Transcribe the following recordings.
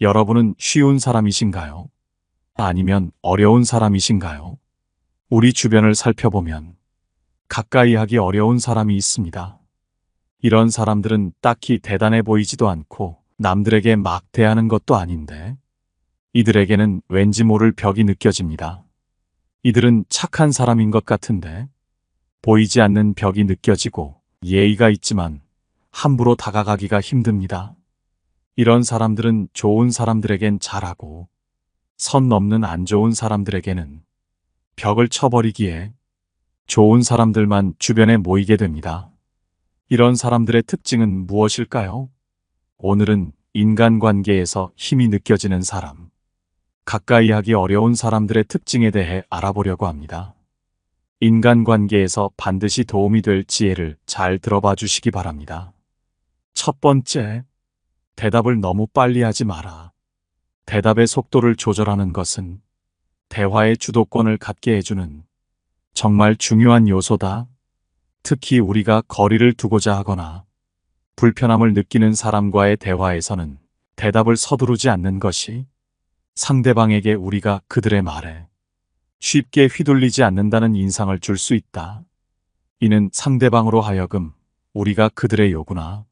여러분은 쉬운 사람이신가요? 아니면 어려운 사람이신가요? 우리 주변을 살펴보면 가까이 하기 어려운 사람이 있습니다. 이런 사람들은 딱히 대단해 보이지도 않고 남들에게 막 대하는 것도 아닌데 이들에게는 왠지 모를 벽이 느껴집니다. 이들은 착한 사람인 것 같은데 보이지 않는 벽이 느껴지고 예의가 있지만 함부로 다가가기가 힘듭니다. 이런 사람들은 좋은 사람들에겐 잘하고 선 넘는 안 좋은 사람들에게는 벽을 쳐버리기에 좋은 사람들만 주변에 모이게 됩니다. 이런 사람들의 특징은 무엇일까요? 오늘은 인간관계에서 힘이 느껴지는 사람, 가까이 하기 어려운 사람들의 특징에 대해 알아보려고 합니다. 인간관계에서 반드시 도움이 될 지혜를 잘 들어봐 주시기 바랍니다. 첫 번째, 대답을 너무 빨리 하지 마라. 대답의 속도를 조절하는 것은 대화의 주도권을 갖게 해주는 정말 중요한 요소다. 특히 우리가 거리를 두고자 하거나 불편함을 느끼는 사람과의 대화에서는 대답을 서두르지 않는 것이 상대방에게 우리가 그들의 말에 쉽게 휘둘리지 않는다는 인상을 줄 수 있다. 이는 상대방으로 하여금 우리가 그들의 요구나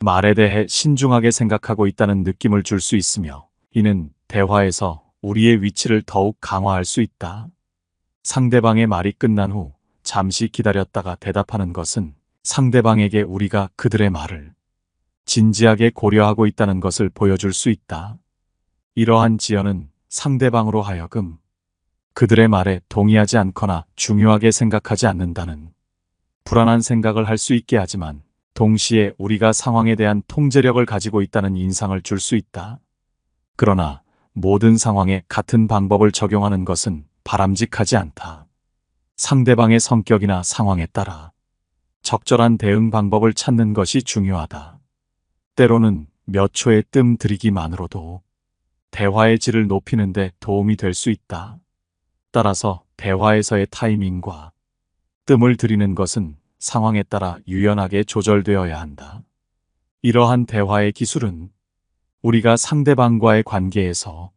말에 대해 신중하게 생각하고 있다는 느낌을 줄 수 있으며 이는 대화에서 우리의 위치를 더욱 강화할 수 있다. 상대방의 말이 끝난 후 잠시 기다렸다가 대답하는 것은 상대방에게 우리가 그들의 말을 진지하게 고려하고 있다는 것을 보여줄 수 있다. 이러한 지연은 상대방으로 하여금 그들의 말에 동의하지 않거나 중요하게 생각하지 않는다는 불안한 생각을 할 수 있게 하지만 동시에 우리가 상황에 대한 통제력을 가지고 있다는 인상을 줄 수 있다. 그러나 모든 상황에 같은 방법을 적용하는 것은 바람직하지 않다. 상대방의 성격이나 상황에 따라 적절한 대응 방법을 찾는 것이 중요하다. 때로는 몇 초의 뜸 들이기만으로도 대화의 질을 높이는 데 도움이 될 수 있다. 따라서 대화에서의 타이밍과 뜸을 들이는 것은 상황에 따라 유연하게 조절되어야 한다. 이러한 대화의 기술은 우리가 상대방과의 관계에서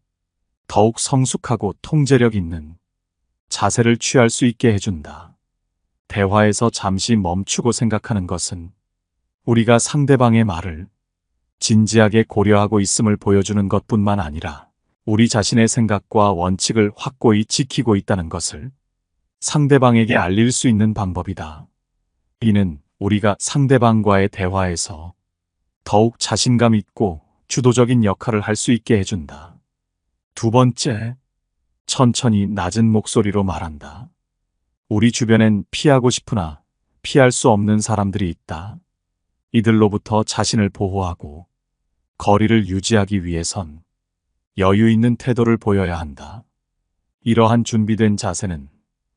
더욱 성숙하고 통제력 있는 자세를 취할 수 있게 해준다. 대화에서 잠시 멈추고 생각하는 것은 우리가 상대방의 말을 진지하게 고려하고 있음을 보여주는 것뿐만 아니라 우리 자신의 생각과 원칙을 확고히 지키고 있다는 것을 상대방에게 알릴 수 있는 방법이다. 이는 우리가 상대방과의 대화에서 더욱 자신감 있고 주도적인 역할을 할 수 있게 해준다. 두 번째, 천천히 낮은 목소리로 말한다. 우리 주변엔 피하고 싶으나 피할 수 없는 사람들이 있다. 이들로부터 자신을 보호하고 거리를 유지하기 위해선 여유 있는 태도를 보여야 한다. 이러한 준비된 자세는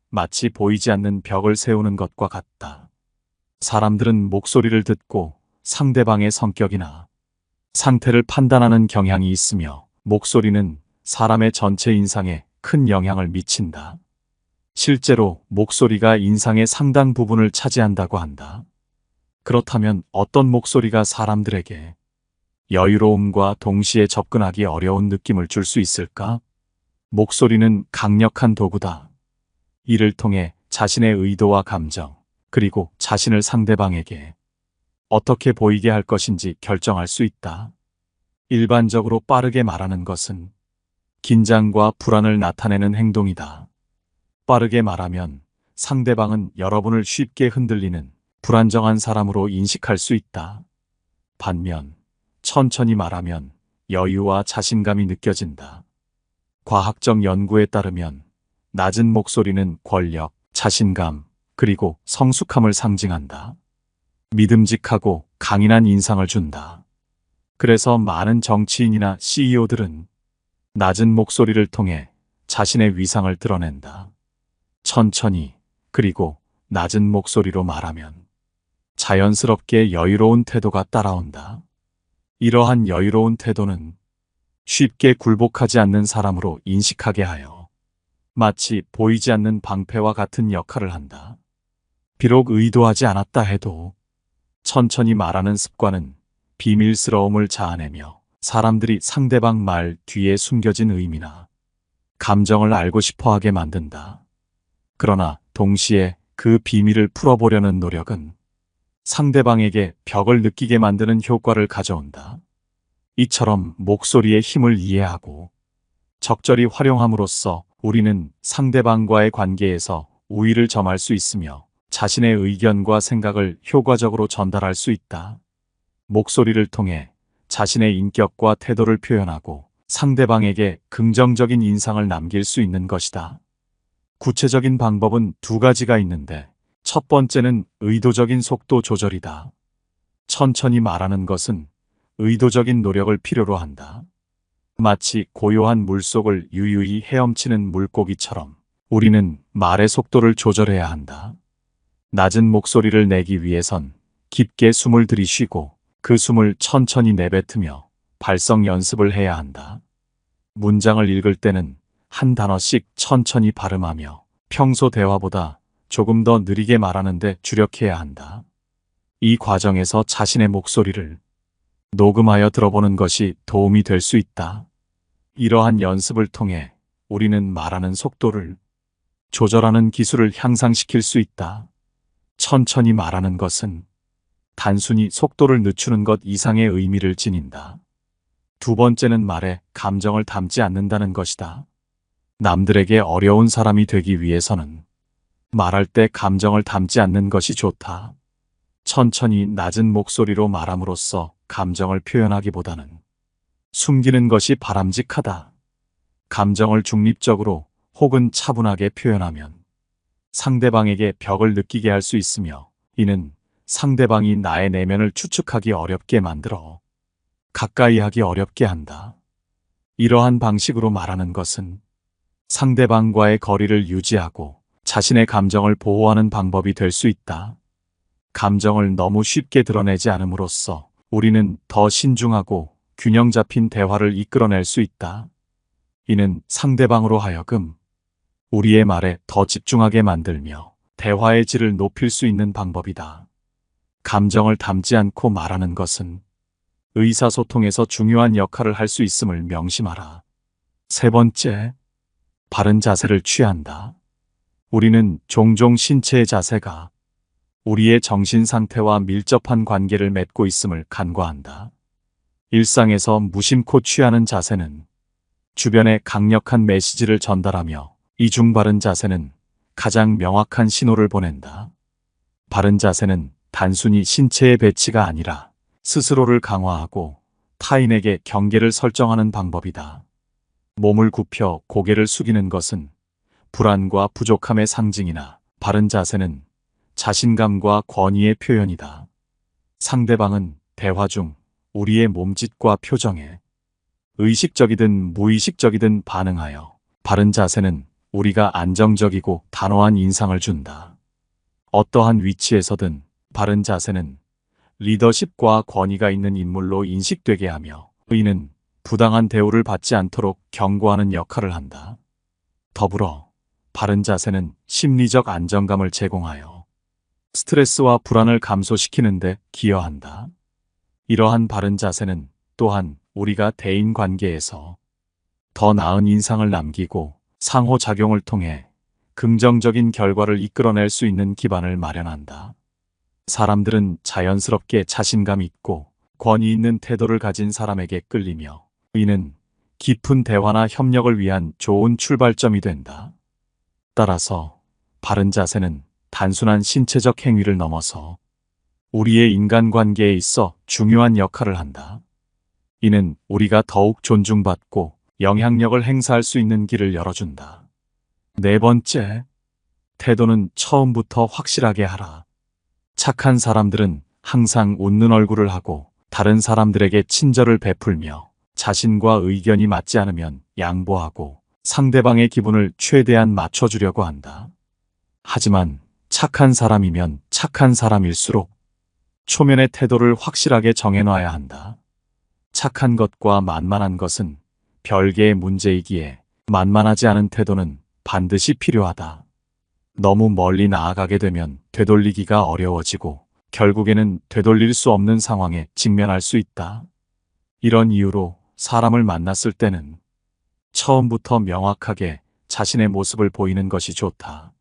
마치 보이지 않는 벽을 세우는 것과 같다. 사람들은 목소리를 듣고 상대방의 성격이나 상태를 판단하는 경향이 있으며 목소리는 사람의 전체 인상에 큰 영향을 미친다. 실제로 목소리가 인상의 상당 부분을 차지한다고 한다. 그렇다면 어떤 목소리가 사람들에게 여유로움과 동시에 접근하기 어려운 느낌을 줄 수 있을까? 목소리는 강력한 도구다. 이를 통해 자신의 의도와 감정, 그리고 자신을 상대방에게 어떻게 보이게 할 것인지 결정할 수 있다. 일반적으로 빠르게 말하는 것은 긴장과 불안을 나타내는 행동이다. 빠르게 말하면 상대방은 여러분을 쉽게 흔들리는 불안정한 사람으로 인식할 수 있다. 반면 천천히 말하면 여유와 자신감이 느껴진다. 과학적 연구에 따르면 낮은 목소리는 권력, 자신감, 그리고 성숙함을 상징한다. 믿음직하고 강인한 인상을 준다. 그래서 많은 정치인이나 CEO들은 낮은 목소리를 통해 자신의 위상을 드러낸다. 천천히, 그리고 낮은 목소리로 말하면 자연스럽게 여유로운 태도가 따라온다. 이러한 여유로운 태도는 쉽게 굴복하지 않는 사람으로 인식하게 하여 마치 보이지 않는 방패와 같은 역할을 한다. 비록 의도하지 않았다 해도 천천히 말하는 습관은 비밀스러움을 자아내며 사람들이 상대방 말 뒤에 숨겨진 의미나 감정을 알고 싶어 하게 만든다. 그러나 동시에 그 비밀을 풀어보려는 노력은 상대방에게 벽을 느끼게 만드는 효과를 가져온다. 이처럼 목소리의 힘을 이해하고 적절히 활용함으로써 우리는 상대방과의 관계에서 우위를 점할 수 있으며 자신의 의견과 생각을 효과적으로 전달할 수 있다. 목소리를 통해 자신의 인격과 태도를 표현하고 상대방에게 긍정적인 인상을 남길 수 있는 것이다. 구체적인 방법은 두 가지가 있는데 첫 번째는 의도적인 속도 조절이다. 천천히 말하는 것은 의도적인 노력을 필요로 한다. 마치 고요한 물속을 유유히 헤엄치는 물고기처럼 우리는 말의 속도를 조절해야 한다. 낮은 목소리를 내기 위해선 깊게 숨을 들이쉬고 그 숨을 천천히 내뱉으며 발성 연습을 해야 한다. 문장을 읽을 때는 한 단어씩 천천히 발음하며 평소 대화보다 조금 더 느리게 말하는데 주력해야 한다. 이 과정에서 자신의 목소리를 녹음하여 들어보는 것이 도움이 될 수 있다. 이러한 연습을 통해 우리는 말하는 속도를 조절하는 기술을 향상시킬 수 있다. 천천히 말하는 것은 단순히 속도를 늦추는 것 이상의 의미를 지닌다. 두 번째는 말에 감정을 담지 않는다는 것이다. 남들에게 어려운 사람이 되기 위해서는 말할 때 감정을 담지 않는 것이 좋다. 천천히 낮은 목소리로 말함으로써 감정을 표현하기보다는 숨기는 것이 바람직하다. 감정을 중립적으로 혹은 차분하게 표현하면 상대방에게 벽을 느끼게 할 수 있으며 이는 상대방이 나의 내면을 추측하기 어렵게 만들어 가까이 하기 어렵게 한다. 이러한 방식으로 말하는 것은 상대방과의 거리를 유지하고 자신의 감정을 보호하는 방법이 될 수 있다. 감정을 너무 쉽게 드러내지 않음으로써 우리는 더 신중하고 균형 잡힌 대화를 이끌어낼 수 있다. 이는 상대방으로 하여금 우리의 말에 더 집중하게 만들며 대화의 질을 높일 수 있는 방법이다. 감정을 담지 않고 말하는 것은 의사소통에서 중요한 역할을 할 수 있음을 명심하라. 세 번째, 바른 자세를 취한다. 우리는 종종 신체의 자세가 우리의 정신 상태와 밀접한 관계를 맺고 있음을 간과한다. 일상에서 무심코 취하는 자세는 주변에 강력한 메시지를 전달하며 이중 바른 자세는 가장 명확한 신호를 보낸다. 바른 자세는 단순히 신체의 배치가 아니라 스스로를 강화하고 타인에게 경계를 설정하는 방법이다. 몸을 굽혀 고개를 숙이는 것은 불안과 부족함의 상징이나 바른 자세는 자신감과 권위의 표현이다. 상대방은 대화 중 우리의 몸짓과 표정에 의식적이든 무의식적이든 반응하여 바른 자세는 우리가 안정적이고 단호한 인상을 준다. 어떠한 위치에서든 바른 자세는 리더십과 권위가 있는 인물로 인식되게 하며 이는 부당한 대우를 받지 않도록 경고하는 역할을 한다. 더불어 바른 자세는 심리적 안정감을 제공하여 스트레스와 불안을 감소시키는 데 기여한다. 이러한 바른 자세는 또한 우리가 대인 관계에서 더 나은 인상을 남기고 상호작용을 통해 긍정적인 결과를 이끌어낼 수 있는 기반을 마련한다. 사람들은 자연스럽게 자신감 있고 권위 있는 태도를 가진 사람에게 끌리며 이는 깊은 대화나 협력을 위한 좋은 출발점이 된다. 따라서 바른 자세는 단순한 신체적 행위를 넘어서 우리의 인간관계에 있어 중요한 역할을 한다. 이는 우리가 더욱 존중받고 영향력을 행사할 수 있는 길을 열어준다. 네 번째, 태도는 처음부터 확실하게 하라. 착한 사람들은 항상 웃는 얼굴을 하고 다른 사람들에게 친절을 베풀며 자신과 의견이 맞지 않으면 양보하고 상대방의 기분을 최대한 맞춰주려고 한다. 하지만 착한 사람이면 착한 사람일수록 초면의 태도를 확실하게 정해놔야 한다. 착한 것과 만만한 것은 별개의 문제이기에 만만하지 않은 태도는 반드시 필요하다. 너무 멀리 나아가게 되면 되돌리기가 어려워지고 결국에는 되돌릴 수 없는 상황에 직면할 수 있다. 이런 이유로 사람을 만났을 때는 처음부터 명확하게 자신의 모습을 보이는 것이 좋다.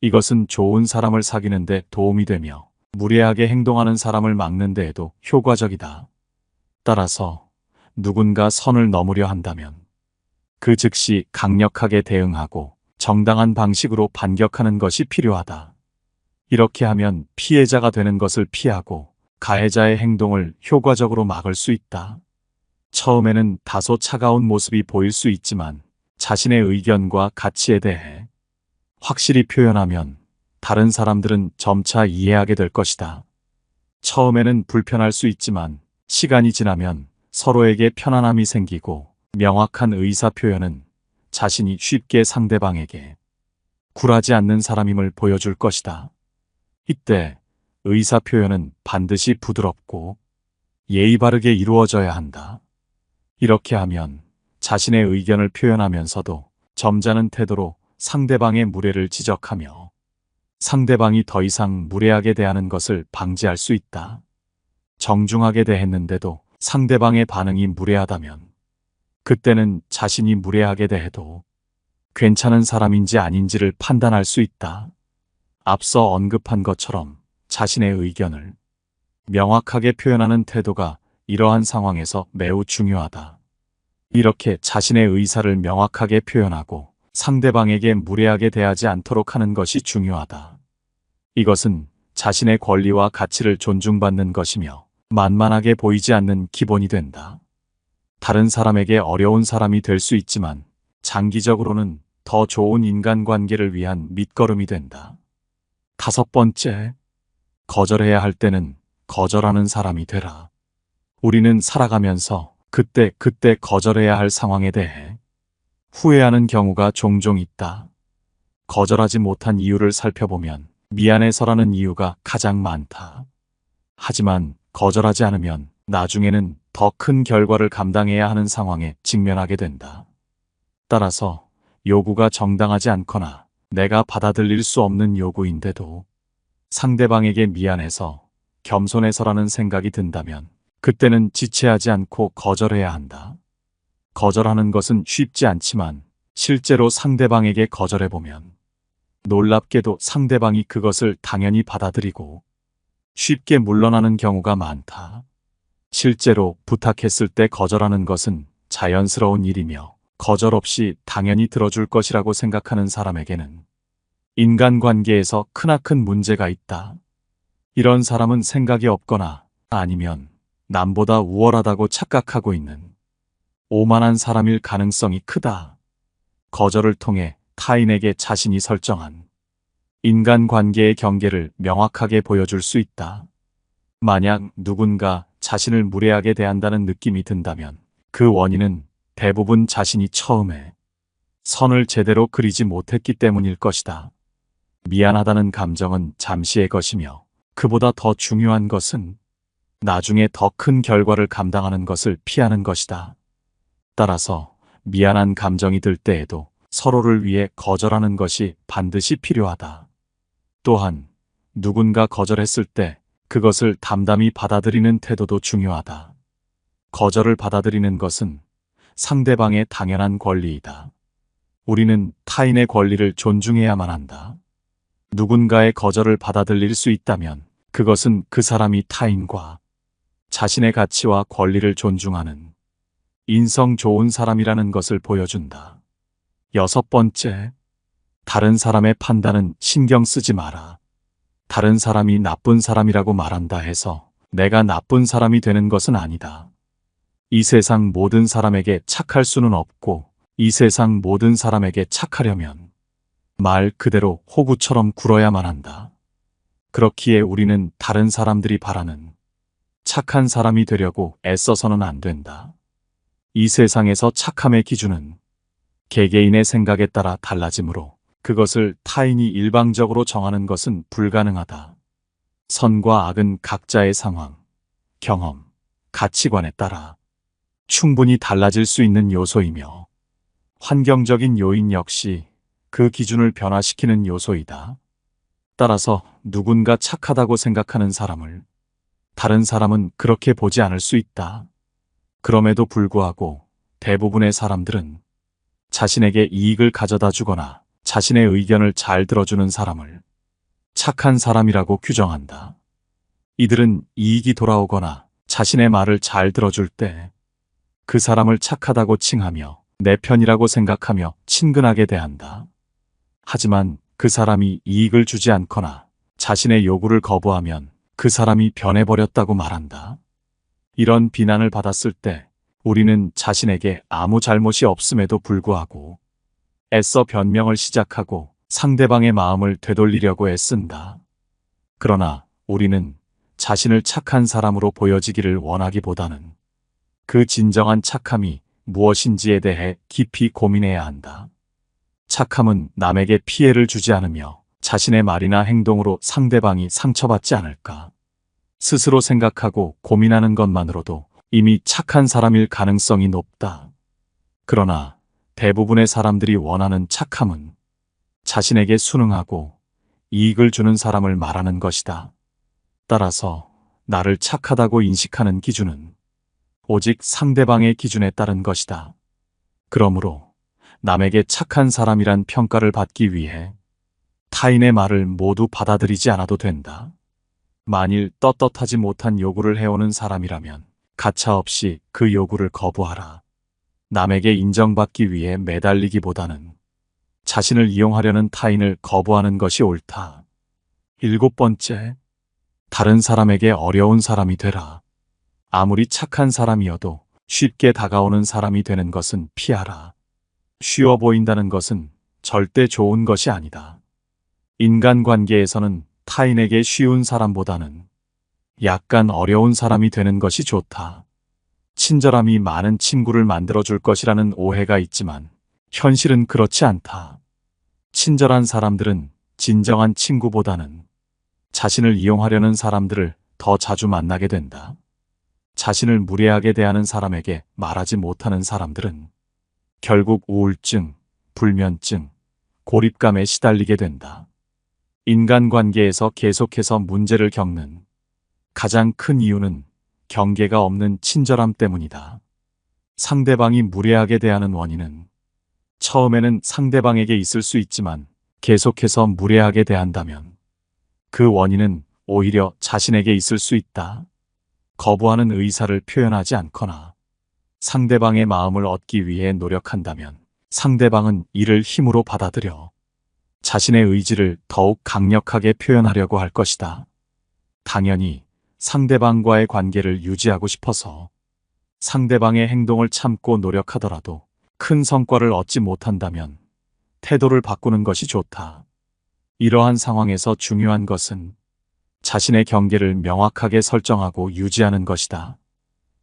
이것은 좋은 사람을 사귀는 데 도움이 되며 무례하게 행동하는 사람을 막는 데에도 효과적이다. 따라서 누군가 선을 넘으려 한다면 그 즉시 강력하게 대응하고 정당한 방식으로 반격하는 것이 필요하다. 이렇게 하면 피해자가 되는 것을 피하고 가해자의 행동을 효과적으로 막을 수 있다. 처음에는 다소 차가운 모습이 보일 수 있지만 자신의 의견과 가치에 대해 확실히 표현하면 다른 사람들은 점차 이해하게 될 것이다. 처음에는 불편할 수 있지만 시간이 지나면 서로에게 편안함이 생기고 명확한 의사 표현은 자신이 쉽게 상대방에게 굴하지 않는 사람임을 보여줄 것이다. 이때 의사 표현은 반드시 부드럽고 예의 바르게 이루어져야 한다. 이렇게 하면 자신의 의견을 표현하면서도 점잖은 태도로 상대방의 무례를 지적하며 상대방이 더 이상 무례하게 대하는 것을 방지할 수 있다. 정중하게 대했는데도 상대방의 반응이 무례하다면 그때는 자신이 무례하게 대해도 괜찮은 사람인지 아닌지를 판단할 수 있다. 앞서 언급한 것처럼 자신의 의견을 명확하게 표현하는 태도가 이러한 상황에서 매우 중요하다. 이렇게 자신의 의사를 명확하게 표현하고 상대방에게 무례하게 대하지 않도록 하는 것이 중요하다. 이것은 자신의 권리와 가치를 존중받는 것이며 만만하게 보이지 않는 기본이 된다. 다른 사람에게 어려운 사람이 될 수 있지만 장기적으로는 더 좋은 인간관계를 위한 밑거름이 된다. 5번째, 거절해야 할 때는 거절하는 사람이 되라. 우리는 살아가면서 그때 거절해야 할 상황에 대해 후회하는 경우가 종종 있다. 거절하지 못한 이유를 살펴보면 미안해서라는 이유가 가장 많다. 하지만 거절하지 않으면 나중에는 더 큰 결과를 감당해야 하는 상황에 직면하게 된다. 따라서 요구가 정당하지 않거나 내가 받아들일 수 없는 요구인데도 상대방에게 미안해서 겸손해서라는 생각이 든다면 그때는 지체하지 않고 거절해야 한다. 거절하는 것은 쉽지 않지만 실제로 상대방에게 거절해보면 놀랍게도 상대방이 그것을 당연히 받아들이고 쉽게 물러나는 경우가 많다. 실제로 부탁했을 때 거절하는 것은 자연스러운 일이며 거절 없이 당연히 들어줄 것이라고 생각하는 사람에게는 인간관계에서 크나큰 문제가 있다. 이런 사람은 생각이 없거나 아니면 남보다 우월하다고 착각하고 있는 오만한 사람일 가능성이 크다. 거절을 통해 타인에게 자신이 설정한 인간관계의 경계를 명확하게 보여줄 수 있다. 만약 누군가 자신을 무례하게 대한다는 느낌이 든다면 그 원인은 대부분 자신이 처음에 선을 제대로 그리지 못했기 때문일 것이다. 미안하다는 감정은 잠시의 것이며 그보다 더 중요한 것은 나중에 더 큰 결과를 감당하는 것을 피하는 것이다. 따라서 미안한 감정이 들 때에도 서로를 위해 거절하는 것이 반드시 필요하다. 또한 누군가 거절했을 때 그것을 담담히 받아들이는 태도도 중요하다. 거절을 받아들이는 것은 상대방의 당연한 권리이다. 우리는 타인의 권리를 존중해야만 한다. 누군가의 거절을 받아들일 수 있다면 그것은 그 사람이 타인과 자신의 가치와 권리를 존중하는 인성 좋은 사람이라는 것을 보여준다. 6번째, 다른 사람의 판단은 신경 쓰지 마라. 다른 사람이 나쁜 사람이라고 말한다 해서 내가 나쁜 사람이 되는 것은 아니다. 이 세상 모든 사람에게 착할 수는 없고 이 세상 모든 사람에게 착하려면 말 그대로 호구처럼 굴어야만 한다. 그렇기에 우리는 다른 사람들이 바라는 착한 사람이 되려고 애써서는 안 된다. 이 세상에서 착함의 기준은 개개인의 생각에 따라 달라지므로 그것을 타인이 일방적으로 정하는 것은 불가능하다. 선과 악은 각자의 상황, 경험, 가치관에 따라 충분히 달라질 수 있는 요소이며 환경적인 요인 역시 그 기준을 변화시키는 요소이다. 따라서 누군가 착하다고 생각하는 사람을 다른 사람은 그렇게 보지 않을 수 있다. 그럼에도 불구하고 대부분의 사람들은 자신에게 이익을 가져다 주거나 자신의 의견을 잘 들어주는 사람을 착한 사람이라고 규정한다. 이들은 이익이 돌아오거나 자신의 말을 잘 들어줄 때 그 사람을 착하다고 칭하며 내 편이라고 생각하며 친근하게 대한다. 하지만 그 사람이 이익을 주지 않거나 자신의 요구를 거부하면 그 사람이 변해버렸다고 말한다. 이런 비난을 받았을 때 우리는 자신에게 아무 잘못이 없음에도 불구하고 애써 변명을 시작하고 상대방의 마음을 되돌리려고 애쓴다. 그러나 우리는 자신을 착한 사람으로 보여지기를 원하기보다는 그 진정한 착함이 무엇인지에 대해 깊이 고민해야 한다. 착함은 남에게 피해를 주지 않으며 자신의 말이나 행동으로 상대방이 상처받지 않을까 스스로 생각하고 고민하는 것만으로도 이미 착한 사람일 가능성이 높다. 그러나 대부분의 사람들이 원하는 착함은 자신에게 순응하고 이익을 주는 사람을 말하는 것이다. 따라서 나를 착하다고 인식하는 기준은 오직 상대방의 기준에 따른 것이다. 그러므로 남에게 착한 사람이란 평가를 받기 위해 타인의 말을 모두 받아들이지 않아도 된다. 만일 떳떳하지 못한 요구를 해오는 사람이라면 가차없이 그 요구를 거부하라. 남에게 인정받기 위해 매달리기보다는 자신을 이용하려는 타인을 거부하는 것이 옳다. 7번째, 다른 사람에게 어려운 사람이 되라. 아무리 착한 사람이어도 쉽게 다가오는 사람이 되는 것은 피하라. 쉬워 보인다는 것은 절대 좋은 것이 아니다. 인간관계에서는 타인에게 쉬운 사람보다는 약간 어려운 사람이 되는 것이 좋다. 친절함이 많은 친구를 만들어줄 것이라는 오해가 있지만 현실은 그렇지 않다. 친절한 사람들은 진정한 친구보다는 자신을 이용하려는 사람들을 더 자주 만나게 된다. 자신을 무례하게 대하는 사람에게 말하지 못하는 사람들은 결국 우울증, 불면증, 고립감에 시달리게 된다. 인간관계에서 계속해서 문제를 겪는 가장 큰 이유는 경계가 없는 친절함 때문이다. 상대방이 무례하게 대하는 원인은 처음에는 상대방에게 있을 수 있지만 계속해서 무례하게 대한다면 그 원인은 오히려 자신에게 있을 수 있다. 거부하는 의사를 표현하지 않거나 상대방의 마음을 얻기 위해 노력한다면 상대방은 이를 힘으로 받아들여 자신의 의지를 더욱 강력하게 표현하려고 할 것이다. 당연히 상대방과의 관계를 유지하고 싶어서 상대방의 행동을 참고 노력하더라도 큰 성과를 얻지 못한다면 태도를 바꾸는 것이 좋다. 이러한 상황에서 중요한 것은 자신의 경계를 명확하게 설정하고 유지하는 것이다.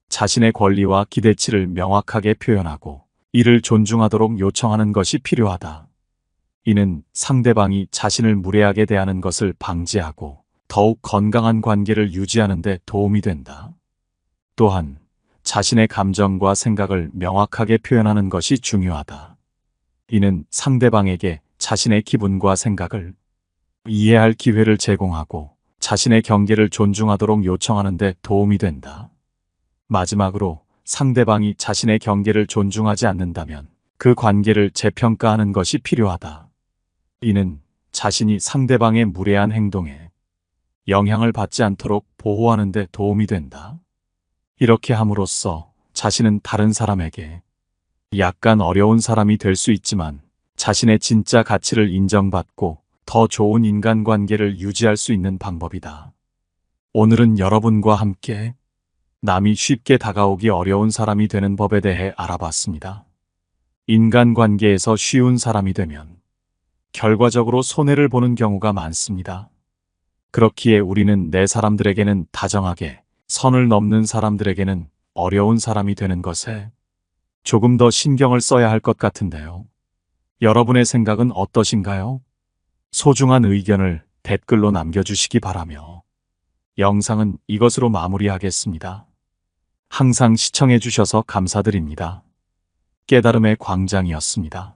자신의 권리와 기대치를 명확하게 표현하고 이를 존중하도록 요청하는 것이 필요하다. 이는 상대방이 자신을 무례하게 대하는 것을 방지하고 더욱 건강한 관계를 유지하는 데 도움이 된다. 또한 자신의 감정과 생각을 명확하게 표현하는 것이 중요하다. 이는 상대방에게 자신의 기분과 생각을 이해할 기회를 제공하고 자신의 경계를 존중하도록 요청하는 데 도움이 된다. 마지막으로 상대방이 자신의 경계를 존중하지 않는다면 그 관계를 재평가하는 것이 필요하다. 이는 자신이 상대방의 무례한 행동에 영향을 받지 않도록 보호하는 데 도움이 된다. 이렇게 함으로써 자신은 다른 사람에게 약간 어려운 사람이 될 수 있지만 자신의 진짜 가치를 인정받고 더 좋은 인간관계를 유지할 수 있는 방법이다. 오늘은 여러분과 함께 남이 쉽게 다가오기 어려운 사람이 되는 법에 대해 알아봤습니다. 인간관계에서 쉬운 사람이 되면 결과적으로 손해를 보는 경우가 많습니다. 그렇기에 우리는 내 사람들에게는 다정하게, 선을 넘는 사람들에게는 어려운 사람이 되는 것에 조금 더 신경을 써야 할 것 같은데요. 여러분의 생각은 어떠신가요? 소중한 의견을 댓글로 남겨주시기 바라며 영상은 이것으로 마무리하겠습니다. 항상 시청해주셔서 감사드립니다. 깨달음의 광장이었습니다.